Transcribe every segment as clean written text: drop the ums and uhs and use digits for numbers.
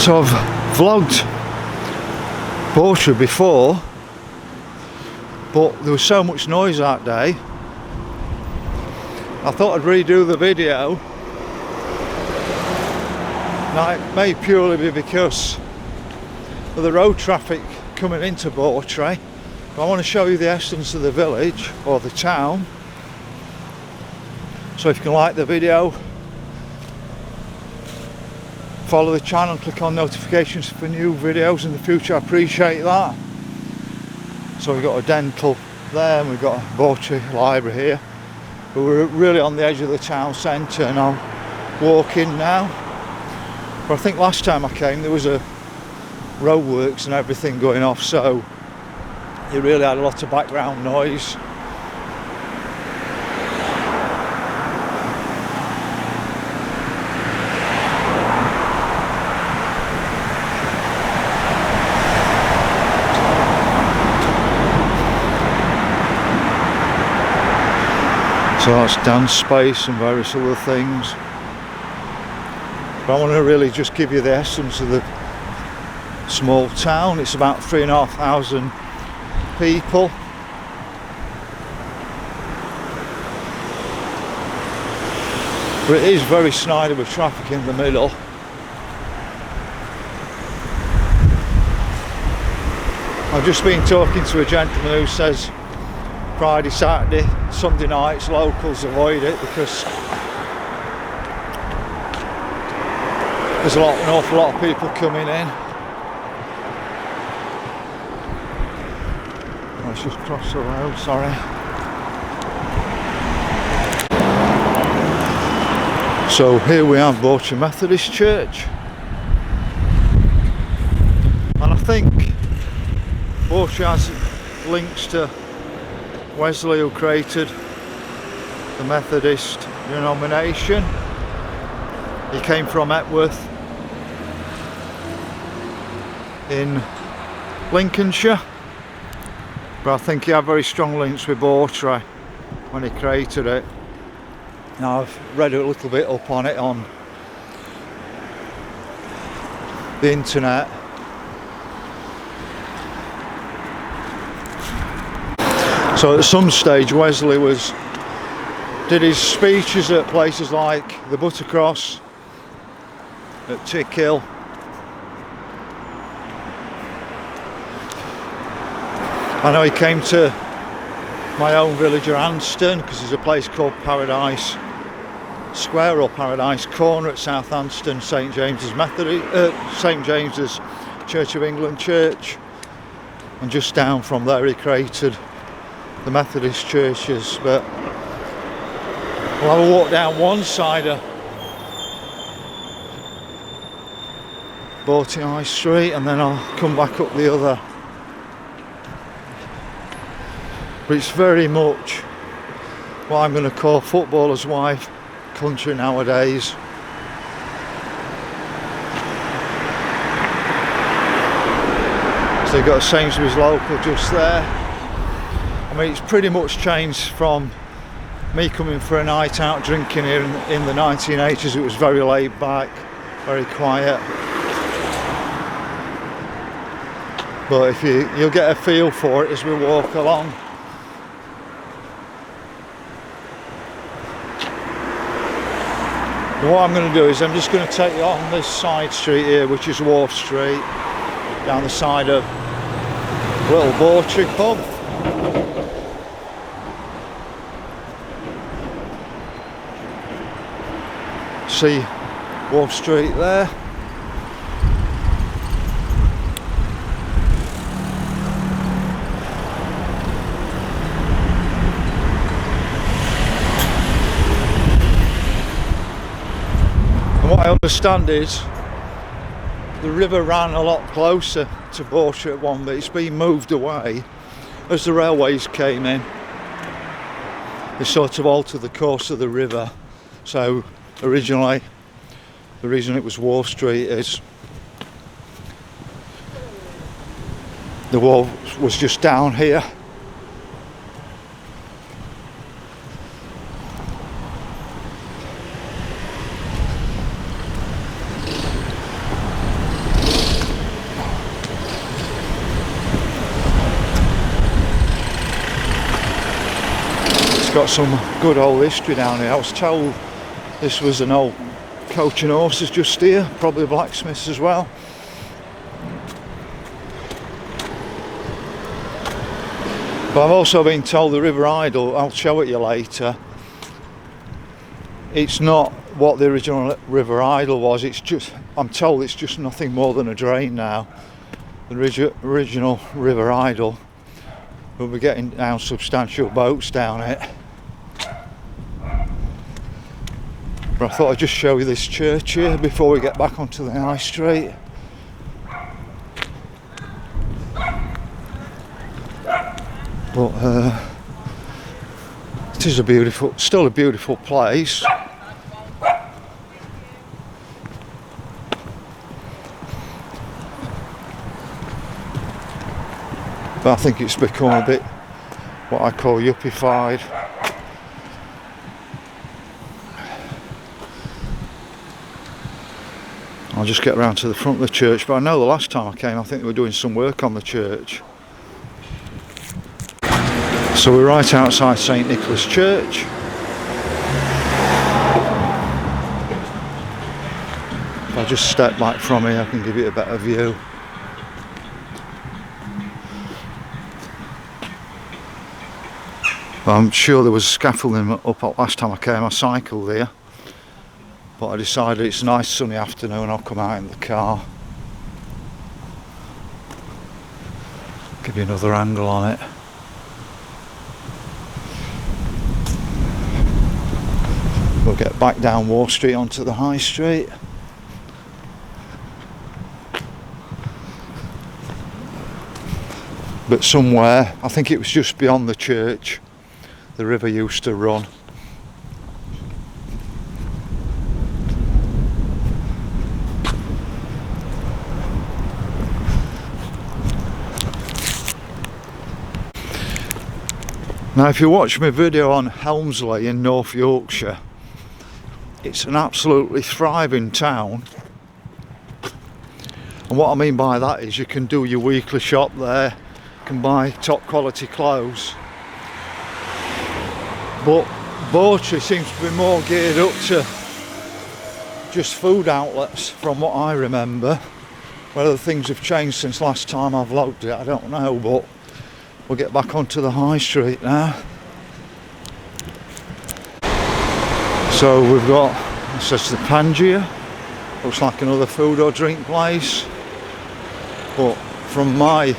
So I've vlogged Bawtry before, but there was so much noise that day I thought I'd redo the video. Now it may purely be because of the road traffic coming into Bawtry, but I want to show you the essence of the village or the town. So if you can like the video, follow the channel, click on notifications for new videos in the future, I appreciate that. So we've got a dental there and we've got a Bawtry library here, but we're really on the edge of the town centre and I'm walking now. But I think last time I came there was a roadworks and everything going off, so it really had a lot of background noise. So that's dance space and various other things. But I want to really just give you the essence of the small town. It's about 3,500 people. But it is very snidey with traffic in the middle. I've just been talking to a gentleman who says Friday, Saturday, Sunday nights locals avoid it because there's an awful lot of people coming in. Let's just cross the road, sorry. So here we have Bawtry Methodist Church. And I think Bawtry has links to Wesley, who created the Methodist denomination. He came from Epworth in Lincolnshire, but I think he had very strong links with Bawtry when he created it. Now I've read a little bit up on it on the internet. So at some stage Wesley did his speeches at places like the Buttercross, at Tickhill. I know he came to my own village of Anston because there's a place called Paradise Square or Paradise Corner at South Anston, St James's St James's Church of England Church, and just down from there he created the Methodist churches. But we'll have a walk down one side of Bawtry High Street and then I'll come back up the other. But it's very much what I'm going to call footballer's wife country nowadays. So you've got a Sainsbury's local just there. I mean, it's pretty much changed from me coming for a night out drinking here in the 1980s. It was very laid back, very quiet. But if you'll get a feel for it as we walk along. And what I'm going to do is I'm just going to take you on this side street here, which is Wharf Street, down the side of Little Bawtry pub. See Wharf Street there. And what I understand is the river ran a lot closer to Bawtry at one, but it's been moved away as the railways came in. They sort of altered the course of the river. So originally, the reason it was Wharf Street is the wall was just down here. got some good old history down here. I was told this was an old coach and horses just here, probably blacksmiths as well. But I've also been told the River Idle, I'll show it you later, it's not what the original River Idle was. It's just, I'm told it's just nothing more than a drain now. The original River Idle, we'll be getting down substantial boats down it. But I thought I'd just show you this church here before we get back onto the high street. But it is a beautiful, still a beautiful place. But I think it's become a bit what I call yuppified. I'll just get around to the front of the church, but I know the last time I came I think they were doing some work on the church. So we're right outside St Nicholas Church. If I just step back from here I can give you a better view. I'm sure there was scaffolding up last time I came. I cycled here, but I decided it's a nice sunny afternoon, I'll come out in the car. Give you another angle on it. We'll get back down Wall Street onto the high street. But somewhere, I think it was just beyond the church, the river used to run. Now if you watch my video on Helmsley in North Yorkshire, it's an absolutely thriving town. And what I mean by that is you can do your weekly shop there, you can buy top quality clothes. But Bawtry seems to be more geared up to just food outlets from what I remember. Whether things have changed since last time I've logged it, I don't know, but we'll get back onto the high street now. So we've got, this is the Pangaea, looks like another food or drink place, but from my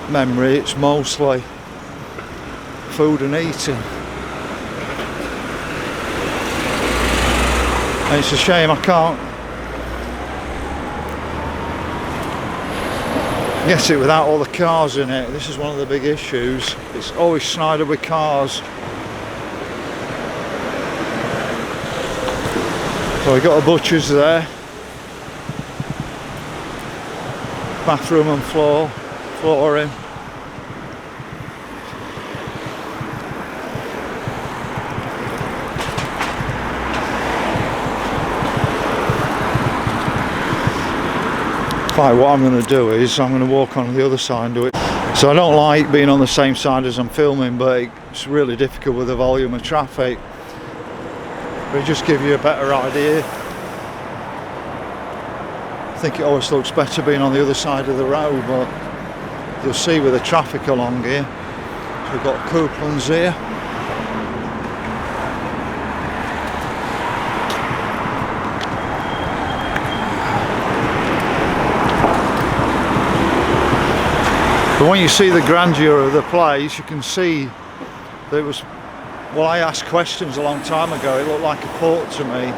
memory it's mostly food and eating. And it's a shame I can't get it without all the cars in it. This is one of the big issues. It's always snided with cars. So we got a butcher's there. Bathroom and flooring. Right, what I'm going to do is I'm going to walk on the other side and do it. So I don't like being on the same side as I'm filming, but it's really difficult with the volume of traffic. But it just gives you a better idea. I think it always looks better being on the other side of the road, but you'll see with the traffic along here. So we've got Couplands here. But when you see the grandeur of the place, you can see that it was, well, I asked questions a long time ago, it looked like a port to me.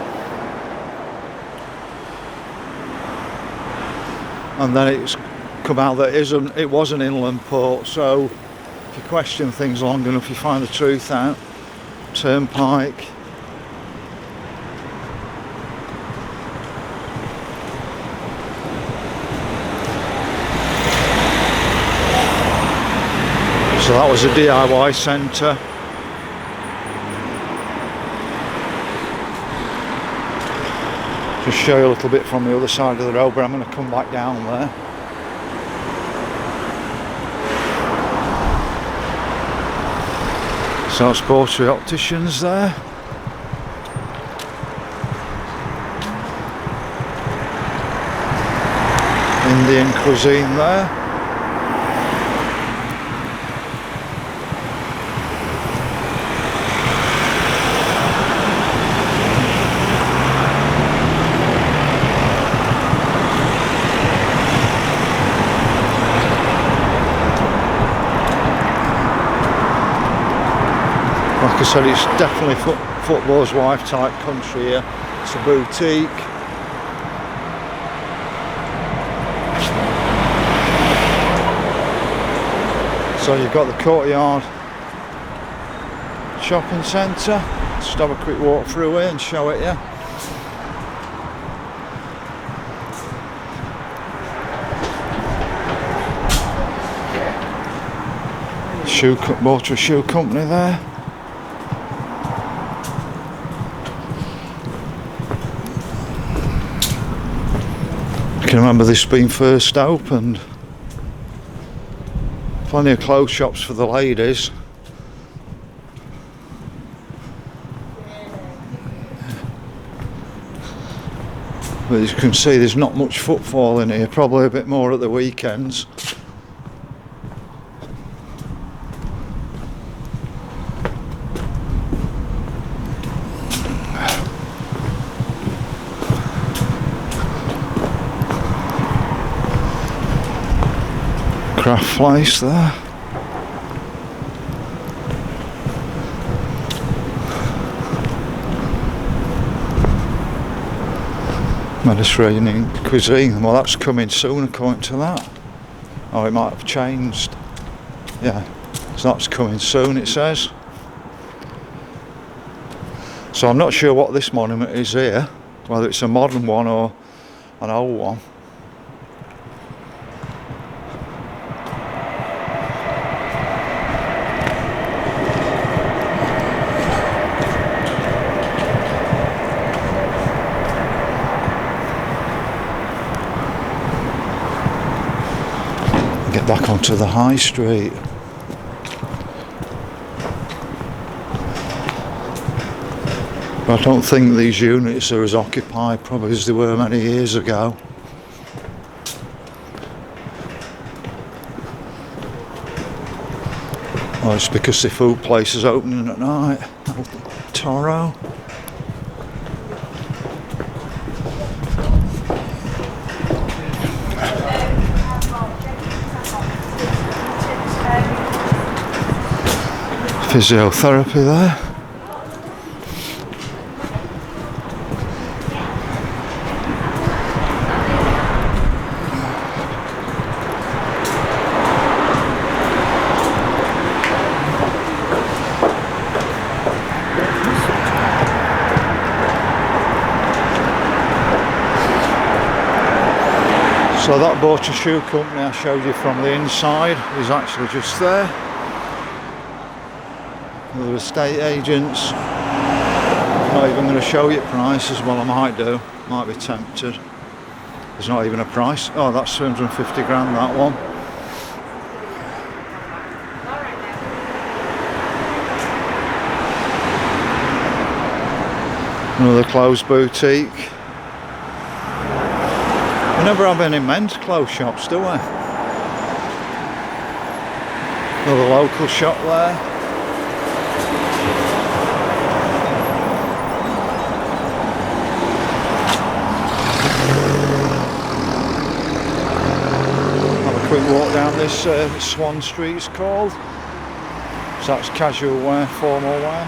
And then it's come out that it was an inland port, so if you question things long enough you find the truth out. Turnpike. So that was a DIY centre. Just show you a little bit from the other side of the road, but I'm going to come back down there. So it's Bawtry Opticians there. Indian cuisine there. Like I said, it's definitely footballer's wife type country here. It's a boutique. So you've got the Courtyard shopping centre. Just have a quick walk through here and show it you. Bawtry Shoe Company there. I can remember this being first opened. Plenty of clothes shops for the ladies. But as you can see, there's not much footfall in here, probably a bit more at the weekends. Craft place there. Mediterranean cuisine. Well, that's coming soon according to that. Oh, it might have changed. Yeah, so that's coming soon, it says. So I'm not sure what this monument is here, whether it's a modern one or an old one. Get back onto the high street. But I don't think these units are as occupied probably as they were many years ago. Oh, it's because the food place is opening at night. Toro. Physiotherapy there. So that Bawtry Shoe Company I showed you from the inside is actually just there. The estate agents. Not even going to show you prices. Well, I might do. Might be tempted. There's not even a price. Oh, that's 250 grand, that one. Another clothes boutique. We never have any men's clothes shops, do we? Another local shop there. Quick walk down this Swan Street it's called. So that's casual wear, formal wear.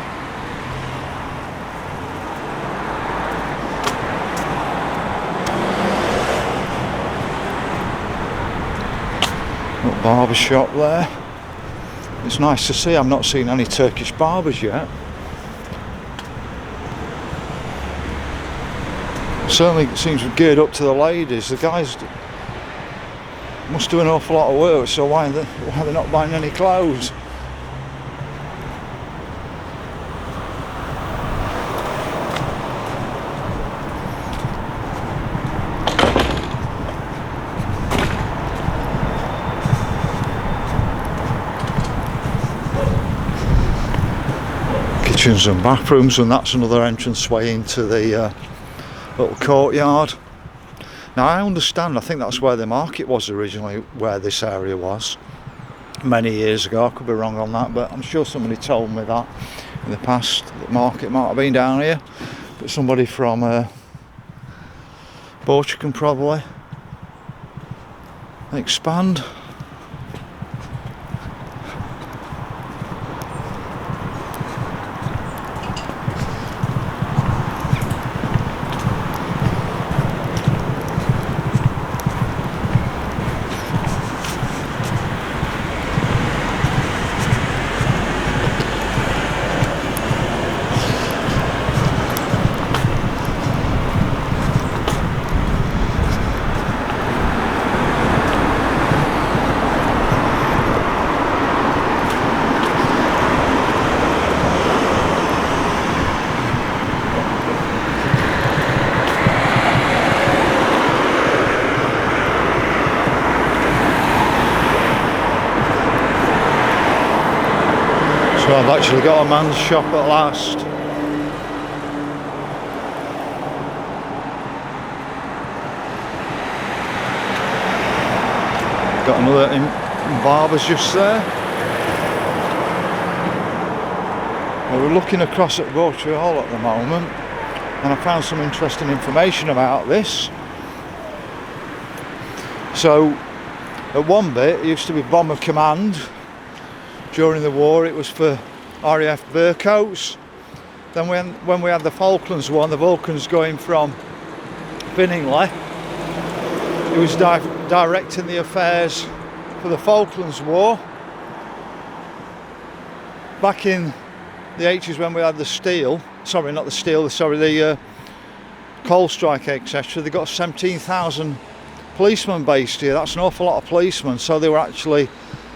Little barber shop there. It's nice to see. I've not seen any Turkish barbers yet. Certainly seems geared up to the ladies. The guys must do an awful lot of work, so why are they not buying any clothes? kitchens and bathrooms, and that's another entranceway into the little courtyard. Now I understand, I think that's where the market was originally, where this area was many years ago. I could be wrong on that, but I'm sure somebody told me that in the past. The market might have been down here, but somebody from Bawtry can probably expand. So I've actually got a man's shop at last. Got another barber's just there. Well, we're looking across at Bawtry Hall at the moment, and I found some interesting information about this. So at one bit it used to be Bomber Command. During the war it was for RAF Burcoats. Then when we had the Falklands War, the Vulcans going from Finningley, it was directing the affairs for the Falklands War. Back in the 80s when we had the coal strike, etc., they got 17,000 policemen based here. That's an awful lot of policemen, so they were actually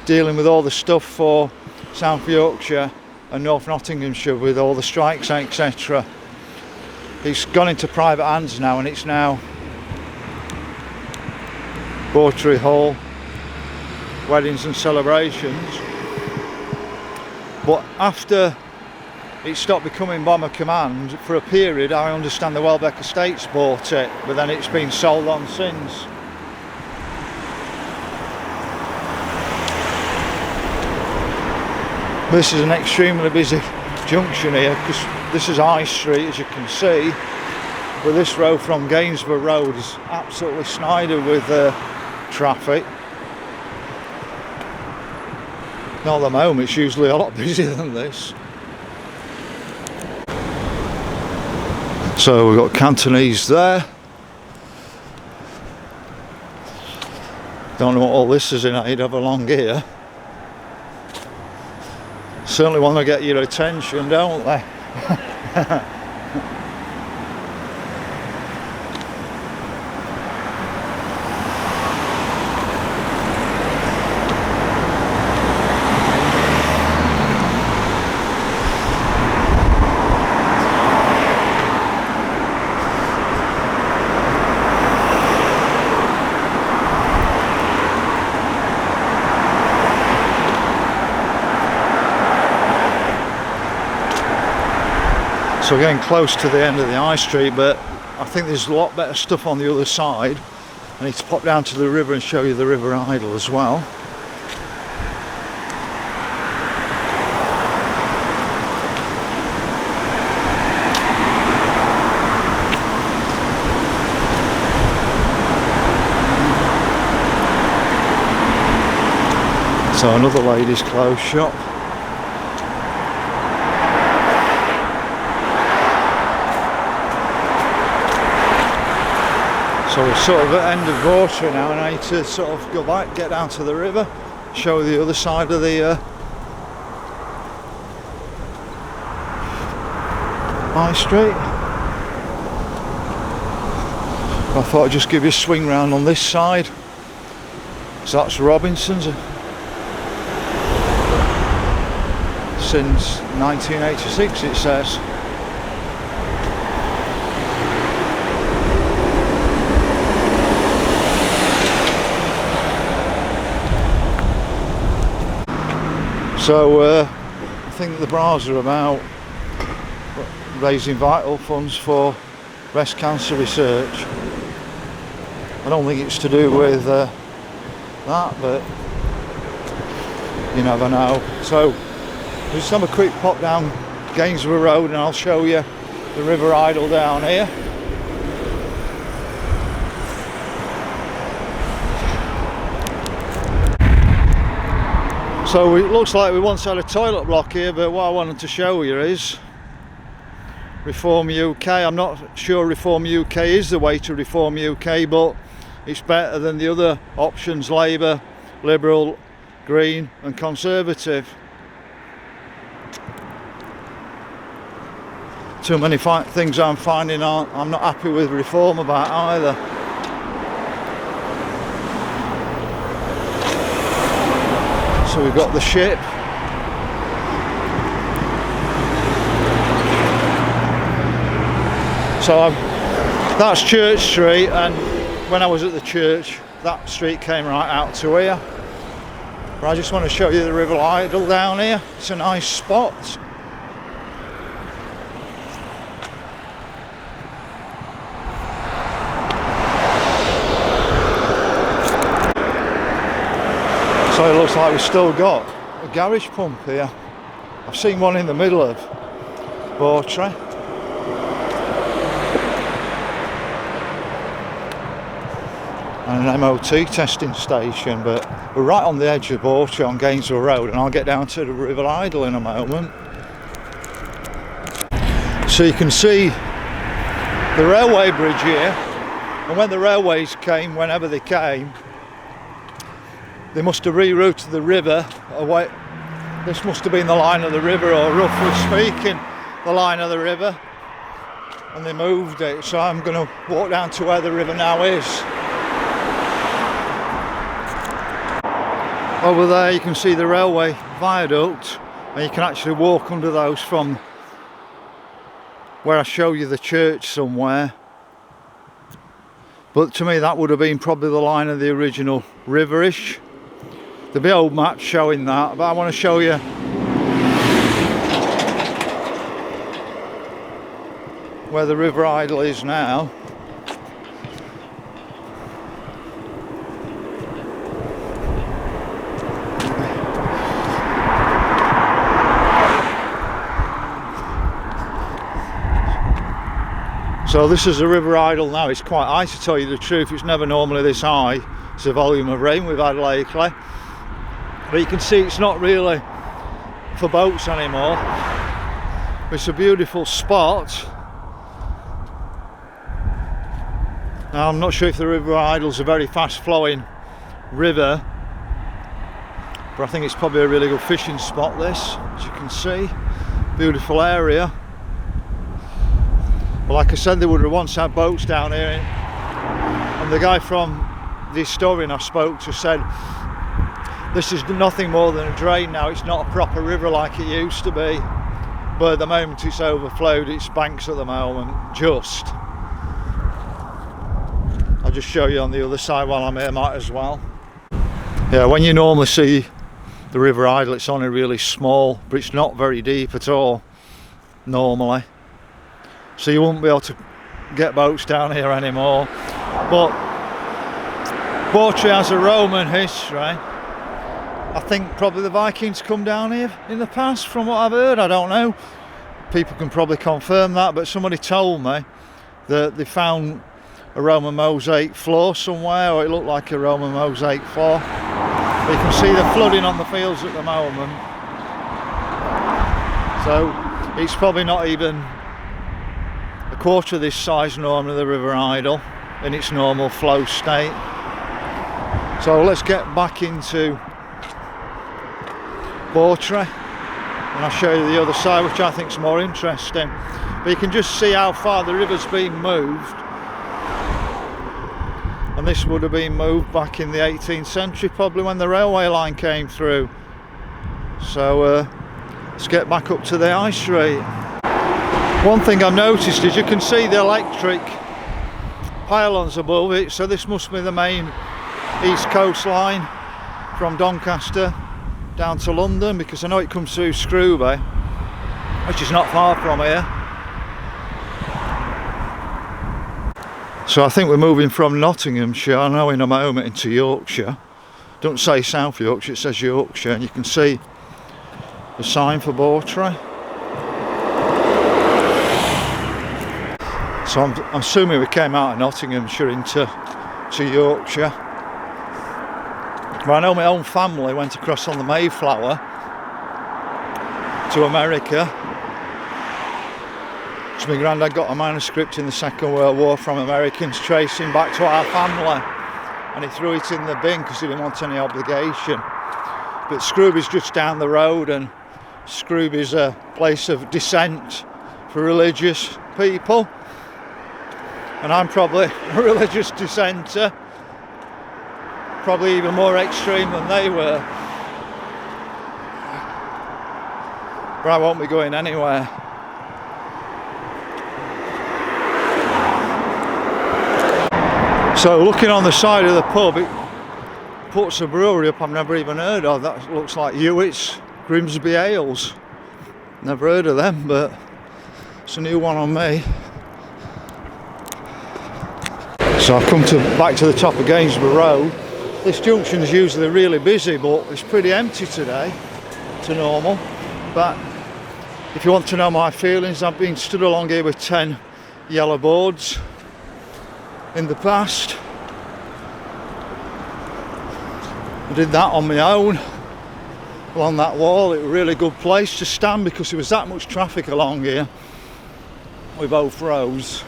dealing with all the stuff for South Yorkshire and North Nottinghamshire with all the strikes, etc. It's gone into private hands now, and it's now Bawtry Hall, weddings and celebrations. But after it stopped becoming Bomber Command, for a period I understand the Welbeck Estates bought it, but then it's been sold on since. This is an extremely busy junction here, because this is High Street, as you can see, but this road from Gainsborough Road is absolutely snided with traffic. Not at the moment, it's usually a lot busier than this. So we've got Cantonese there. Don't know what all this is in aid of along here. Certainly want to get your attention, don't they? So we're getting close to the end of the high street, but I think there's a lot better stuff on the other side. I need to pop down to the river and show you the River Idle as well. So another ladies' clothes shop. So we're sort of at the end of Bawtry now, and I need to sort of go back, get down to the river, show the other side of the High Street. I thought I'd just give you a swing round on this side. So that's Robinson's. Since 1986 it says. So I think the bras are about raising vital funds for breast cancer research. I don't think it's to do with that, but you never know. So we'll just have a quick pop down Gainsborough Road and I'll show you the River Idle down here. So it looks like we once had a toilet block here, but what I wanted to show you is Reform UK. I'm not sure Reform UK is the way to Reform UK, but it's better than the other options: Labour, Liberal, Green and Conservative. Too many things I'm finding I'm not happy with Reform about either. So we've got the ship. So that's Church Street, and when I was at the church that street came right out to here. But I just want to show you the River Idle down here. It's a nice spot. So it looks like we've still got a garage pump here. I've seen one in the middle of Bawtry. And an MOT testing station, but we're right on the edge of Bawtry on Gainsborough Road, and I'll get down to the River Idle in a moment. So you can see the railway bridge here, and when the railways came, whenever they came, they must have rerouted the river away. This must have been the line of the river, or roughly speaking, the line of the river, and they moved it. So I'm going to walk down to where the river now is. Over there you can see the railway viaduct, and you can actually walk under those from where I show you the church somewhere. But to me that would have been probably the line of the original riverish. There'll be old maps showing that, but I want to show you where the River Idle is now. So this is the River Idle now. It's quite high, to tell you the truth. It's never normally this high. It's the volume of rain we've had lately. But you can see it's not really for boats anymore. It's a beautiful spot. Now I'm not sure if the River Idle's a very fast flowing river, but I think it's probably a really good fishing spot, this, as you can see. Beautiful area. Well, like I said, they would have once had boats down here, and the guy from the historian I spoke to said this is nothing more than a drain now. It's not a proper river like it used to be, but at the moment it's overflowed its banks at the moment. Just I'll just show you on the other side while I'm here, might as well. Yeah, when you normally see the River Idle, it's only really small, but it's not very deep at all normally, so you won't be able to get boats down here anymore. But Bawtry has a Roman history. I think probably the Vikings come down here in the past, from what I've heard. I don't know, people can probably confirm that, but somebody told me that they found a Roman mosaic floor somewhere, or it looked like a Roman mosaic floor. But you can see the flooding on the fields at the moment, so it's probably not even a quarter of this size normally, the River Idle, in its normal flow state. So let's get back into Bawtry and I'll show you the other side, which I think is more interesting. But you can just see how far the river's been moved, and this would have been moved back in the 18th century, probably when the railway line came through. So let's get back up to the high street. One thing I've noticed is you can see the electric pylons above it, so this must be the main East Coast line from Doncaster down to London, because I know it comes through Scrooby, which is not far from here. So I think we're moving from Nottinghamshire now in a moment into Yorkshire. Don't say South Yorkshire, it says Yorkshire, and you can see the sign for Bawtry. So I'm assuming we came out of Nottinghamshire into Yorkshire. But I know my own family went across on the Mayflower to America. So my granddad got a manuscript in the Second World War from Americans tracing back to our family, and he threw it in the bin because he didn't want any obligation. But Scrooby's just down the road, and Scrooby's a place of descent for religious people, and I'm probably a religious dissenter, probably even more extreme than they were, but I won't be going anywhere. So looking on the side of the pub, it puts a brewery up I've never even heard of. That looks like Hewitt's Grimsby Ales. Never heard of them, but it's a new one on me. So I've come back to the top of Gainsborough Road. This junction is usually really busy, but it's pretty empty today to normal. But if you want to know my feelings, I've been stood along here with 10 yellow boards in the past. I did that on my own along that wall. It was a really good place to stand because there was that much traffic along here with both roads.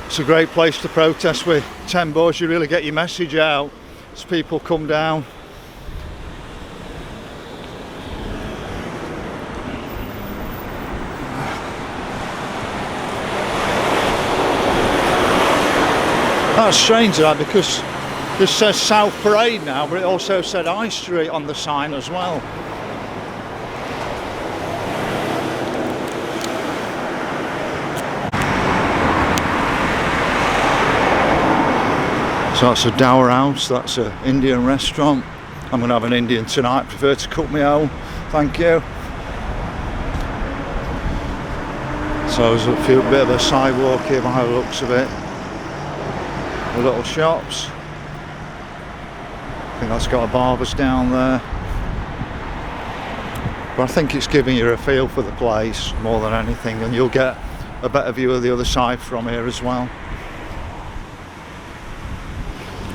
It's a great place to protest with 10 boards. You really get your message out as people come down. That's strange that, because this says South Parade now, but it also said High Street on the sign as well. So that's a Dower House, that's an Indian restaurant. I'm going to have an Indian tonight, prefer to cook my own, thank you. So there's a bit of a sidewalk here by the looks of it. The little shops. I think that's got a barber's down there. But I think it's giving you a feel for the place more than anything, and you'll get a better view of the other side from here as well.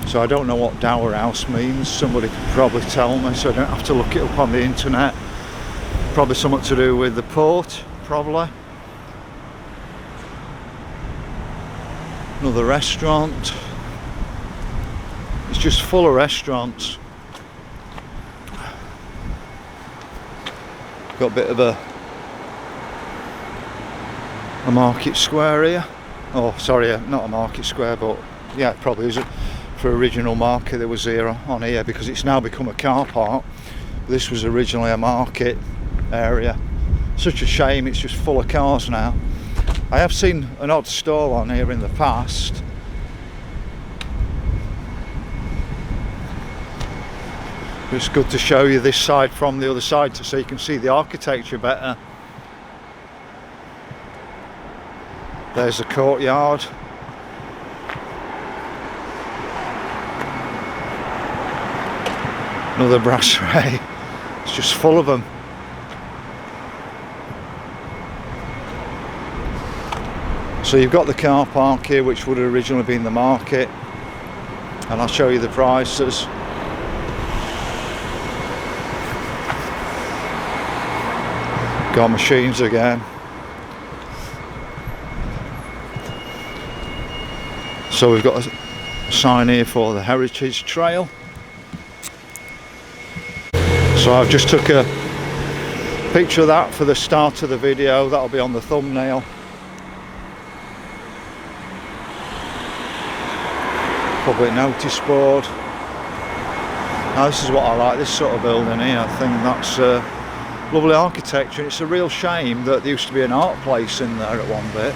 So I don't know what Dower House means. Somebody could probably tell me, so I don't have to look it up on the internet. Probably something to do with the port, probably. Another restaurant. It's just full of restaurants. Got a bit of a market square here. Oh, sorry, not a market square, but yeah, it probably is for original market that was here on here, because it's now become a car park. This was originally a market area. Such a shame, it's just full of cars now. I have seen an odd stall on here in the past. It's good to show you this side from the other side so you can see the architecture better. There's the courtyard. Another brasserie. It's just full of them. So you've got the car park here, which would have originally been the market, and I'll show you the prices. Got machines again. So we've got a sign here for the Heritage Trail. So I've just took a picture of that for the start of the video. That'll be on the thumbnail. Public notice board. Now this is what I like, this sort of building here. I think that's lovely architecture. It's a real shame that there used to be an art place in there at one bit.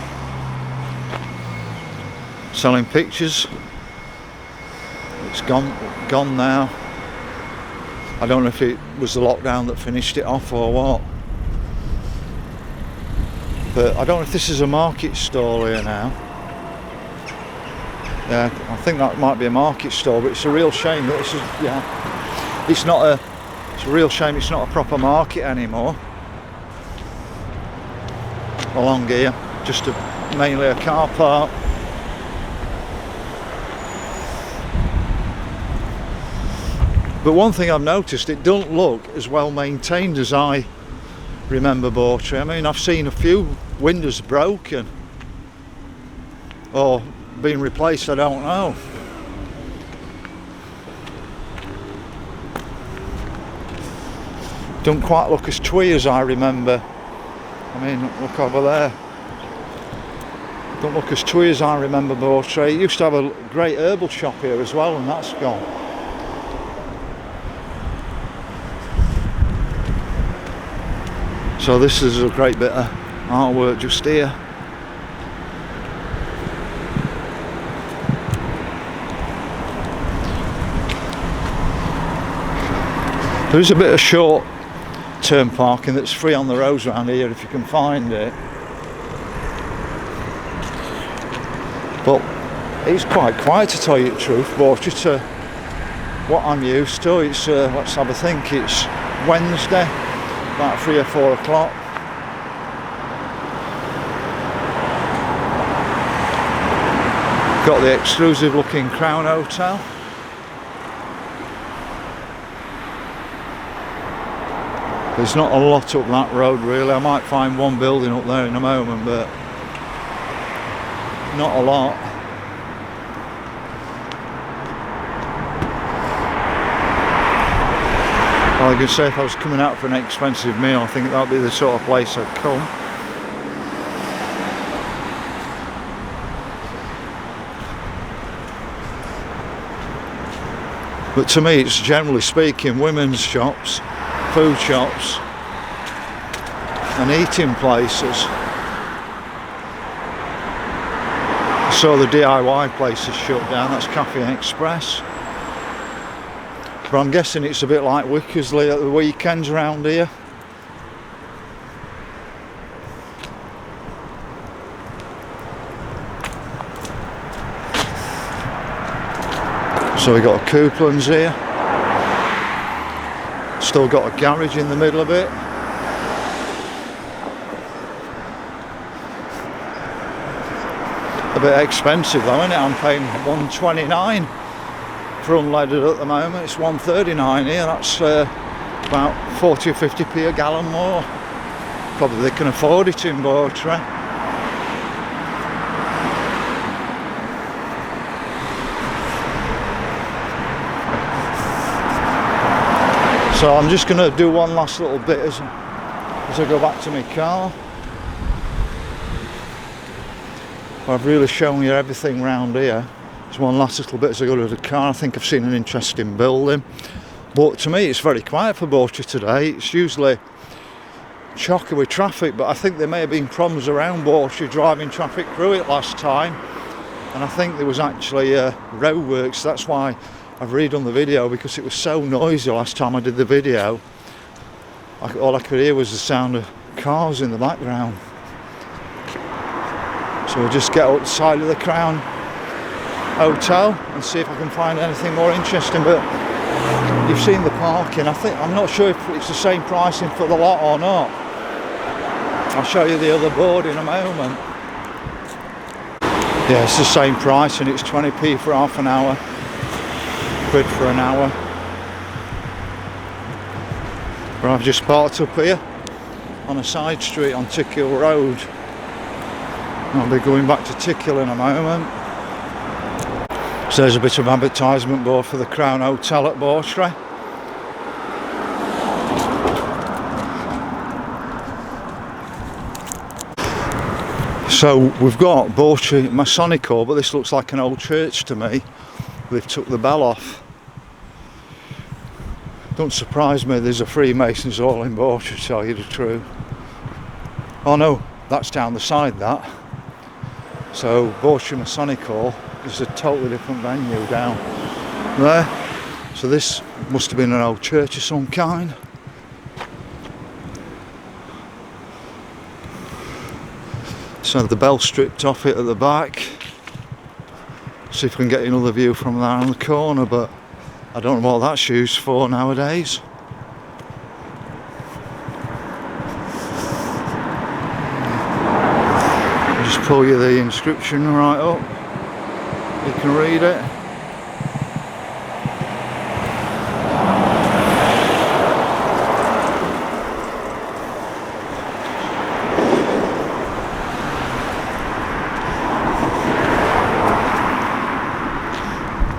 Selling pictures. It's gone now. I don't know if it was the lockdown that finished it off or what. But I don't know if this is a market stall here now. Yeah, I think that might be a market store, but it's a real shame that this is, yeah, it's a real shame it's not a proper market anymore along here, just mainly a car park. But one thing I've noticed, it don't look as well maintained as I remember Bawtry. I mean, I've seen a few windows broken or being replaced, I don't know. Don't quite look as twee as I remember. I mean, look over there. Don't look as twee as I remember Bawtry. It used to have a great herbal shop here as well, and that's gone. So this is a great bit of artwork just here. There is a bit of short-term parking that's free on the roads around here if you can find it. But it's quite quiet, to tell you the truth, Bawtry, to what I'm used to. It's, let's have a think, it's Wednesday, about 3 or 4 o'clock. Got the exclusive looking Crown Hotel. There's not a lot up that road really. I might find one building up there in a moment, but not a lot. Well, I could say if I was coming out for an expensive meal, I think that would be the sort of place I'd come. But to me, it's generally speaking women's shops, food shops and eating places. So the DIY place is shut down, that's Cafe Express. But I'm guessing it's a bit like Wickersley at the weekends around here. So we got a Couplands here. Still got a garage in the middle of it. A bit expensive though, isn't it? I'm paying £1.29 for unleaded at the moment. It's £1.39 here. That's about 40 or 50p a gallon more. Probably they can afford it in Bawtry. So I'm just going to do one last little bit as I go back to my car. I've really shown you everything round here. There's one last little bit as I go to the car. I think I've seen an interesting building. But to me it's very quiet for Bawtry today. It's usually chocker with traffic, but I think there may have been problems around Bawtry driving traffic through it last time. And I think there was actually roadworks. That's why I've redone the video, because it was so noisy last time I did the video. All I could hear was the sound of cars in the background. So we'll just get outside of the Crown Hotel and see if I can find anything more interesting. But you've seen the parking. I'm not sure if it's the same pricing for the lot or not. I'll show you the other board in a moment. Yeah, it's the same price and it's 20p for half an hour. Quid for an hour. But I've just parked up here on a side street on Tickhill Road. I'll be going back to Tickhill in a moment. So there's a bit of advertisement board for the Crown Hotel at Bawtry. So we've got Bawtry Masonic Hall, but this looks like an old church to me. They've took the bell off. Don't surprise me there's a Freemasons Hall in Bawtry, to tell you the truth. Oh no, that's down the side, that. So Bawtry Masonic Hall is a totally different venue down there. So this must have been an old church of some kind. So the bell stripped off it at the back. See if we can get another view from there on the corner, but I don't know what that's used for nowadays. I'll just pull you the inscription right up. You can read it.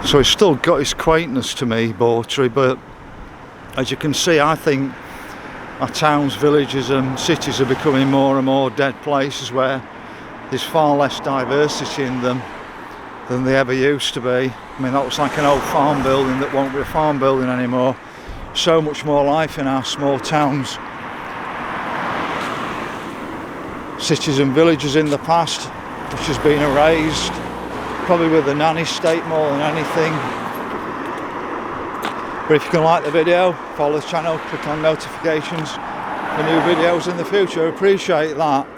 So it's still got its quaintness to me, Bawtry, but as you can see, I think our towns, villages and cities are becoming more and more dead places where there's far less diversity in them than they ever used to be. I mean, that looks like an old farm building that won't be a farm building anymore. So much more life in our small towns, cities and villages in the past, which has been erased. Probably with the nanny state more than anything. But if you can like the video, follow the channel, click on notifications for new videos in the future. I appreciate that.